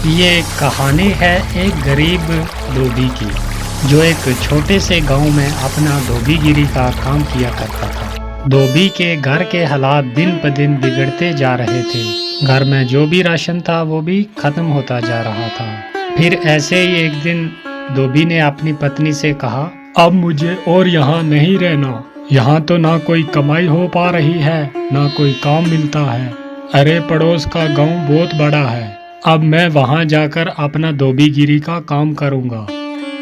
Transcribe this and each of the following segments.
ये कहानी है एक गरीब धोबी की, जो एक छोटे से गांव में अपना धोबीगिरी का काम किया करता था। धोबी के घर के हालात दिन ब दिन बिगड़ते जा रहे थे। घर में जो भी राशन था वो भी खत्म होता जा रहा था। फिर ऐसे ही एक दिन धोबी ने अपनी पत्नी से कहा, अब मुझे और यहाँ नहीं रहना। यहाँ तो ना कोई कमाई हो पा रही है, ना कोई काम मिलता है। अरे पड़ोस का गांव बहुत बड़ा है, अब मैं वहां जाकर अपना धोबीगिरी का काम करूंगा।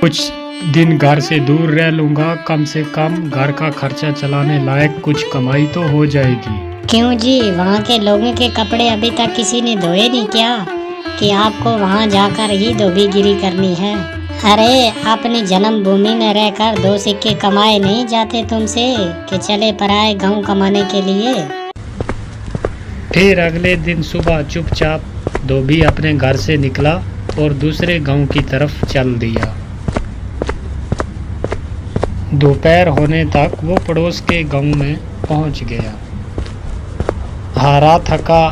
कुछ दिन घर से दूर रह लूंगा, कम से कम घर का खर्चा चलाने लायक कुछ कमाई तो हो जाएगी। क्यों जी, वहाँ के लोगों के कपड़े अभी तक किसी ने धोए नहीं क्या, कि आपको वहाँ जाकर ही धोबीगिरी करनी है? अरे अपनी जन्मभूमि में रहकर दो सिक्के कमाए नहीं जाते तुमसे, कि चले पराए गांव कमाने के लिए। फिर अगले दिन सुबह चुपचाप धोबी अपने घर से निकला और दूसरे गांव की तरफ चल दिया। दोपहर होने तक वो पड़ोस के गांव में पहुंच गया। हारा थका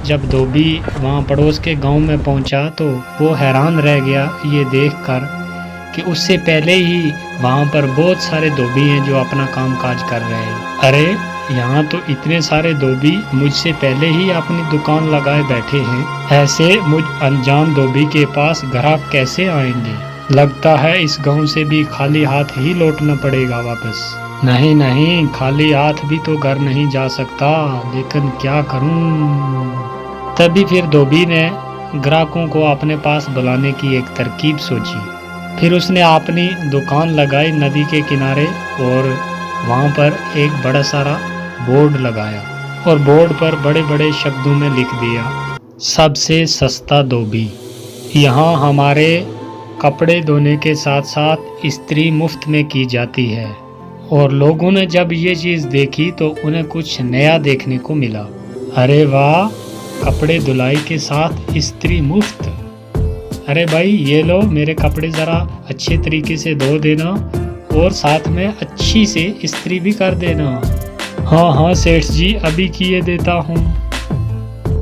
जब धोबी वहां पड़ोस के गांव में पहुंचा तो वो हैरान रह गया ये देखकर कि उससे पहले ही वहां पर बहुत सारे धोबी हैं जो अपना काम काज कर रहे हैं। अरे यहाँ तो इतने सारे धोबी मुझसे पहले ही अपनी दुकान लगाए बैठे हैं। ऐसे मुझ अनजान धोबी के पास ग्राहक कैसे आएंगे? लगता है इस गांव से भी खाली हाथ ही लौटना पड़ेगा वापस। नहीं नहीं, खाली हाथ भी तो घर नहीं जा सकता, लेकिन क्या करूं? तभी फिर धोबी ने ग्राहकों को अपने पास बुलाने की एक तरकीब सोची। फिर उसने अपनी दुकान लगाई नदी के किनारे और वहाँ पर एक बड़ा सारा बोर्ड लगाया और बोर्ड पर बड़े बड़े शब्दों में लिख दिया, सबसे सस्ता धोबी। यहाँ हमारे कपड़े धोने के साथ साथ इस्त्री मुफ्त में की जाती है। और लोगों ने जब ये चीज़ देखी तो उन्हें कुछ नया देखने को मिला। अरे वाह, कपड़े धुलाई के साथ इस्त्री मुफ्त। अरे भाई ये लो, मेरे कपड़े ज़रा अच्छे तरीके से धो देना और साथ में अच्छी से इस्त्री भी कर देना। हाँ हाँ सेठ जी, अभी किए देता हूँ।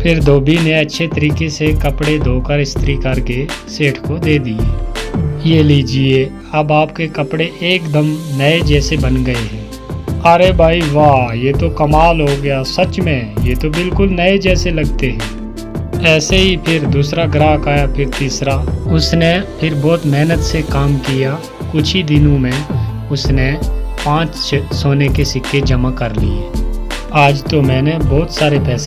फिर धोबी ने अच्छे तरीके से कपड़े धोकर इस्त्री करके सेठ को दे दिए। ये लीजिए, अब आपके कपड़े एकदम नए जैसे बन गए हैं। अरे भाई वाह, ये तो कमाल हो गया, सच में ये तो बिल्कुल नए जैसे लगते हैं। ऐसे ही फिर दूसरा ग्राहक आया, फिर तीसरा। उसने फिर बहुत मेहनत से काम किया। कुछ ही दिनों में उसने 5 सोने के सिक्के जमा कर लिए। आज तो मैंने बहुत सारे पैसे